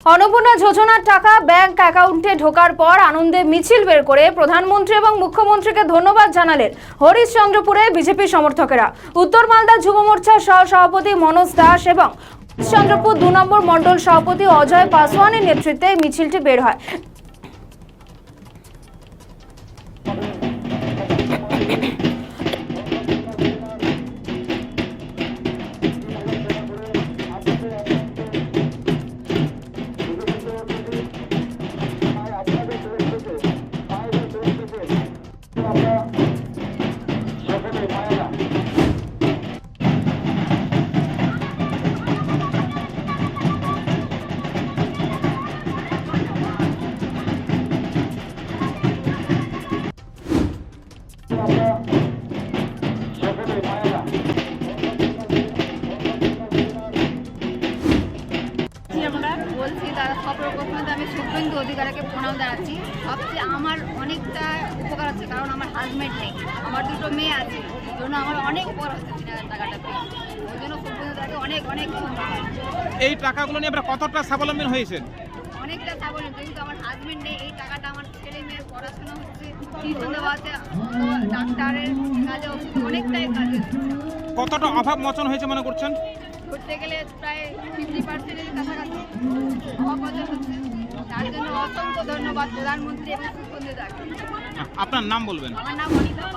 অন্নপূর্ণা যোজনার টাকা ব্যাংক অ্যাকাউন্টে ঢোকার পর আনন্দে মিছিল বের করে প্রধানমন্ত্রী এবং মুখ্যমন্ত্রীকে ধন্যবাদ জানালেন হরিশ্চন্দ্রপুরে বিজেপি সমর্থকেরা। উত্তর মালদা যুব মোর্চার সহ সভাপতি মনোজ দাস এবং হরিশ্চন্দ্রপুর 2 নম্বর মণ্ডল সভাপতি অজয় পাসওয়ানের নেতৃত্বে মিছিলটি বের হয়। বলছি তারা সর্বপ্রথমে আমি শুভেন্দু অধিকারীকে প্রণাম জানাচ্ছি। সবচেয়ে আমার অনেকটা উপকার হচ্ছে, কারণ আমার হাজব্যান্ড নেই, আমার 2টো মেয়ে আছে, ওই জন্য আমার অনেক উপকার হচ্ছে 3000 টাকাটা পেয়ে। ওই জন্য শুভেন্দু দাকে অনেক অনেক ধন্যবাদ। এই টাকাগুলো নিয়ে আপনারা কতটা স্বাবলম্বী হয়েছেন? অনেকটা স্বাবলম্বী, কিন্তু আমার হাজব্যান্ড নেই। এই টাকাটা আমার ছেলে মেয়ের পড়াশোনা হচ্ছে, টিউশন দেওয়াতে, ডাক্তারের কাজে, ওষুধ অনেকটাই কাজে। কতটা অভাব মোচন হয়েছে মনে করছেন? ধরতে গেলে প্রায় 50%-এর কাছাকাছি অভাব হচ্ছে। তার জন্য অসংখ্য ধন্যবাদ প্রধানমন্ত্রী এবং শুভেন্দু দাকে। আপনার নাম বলবেন? আমার নাম অনিতা।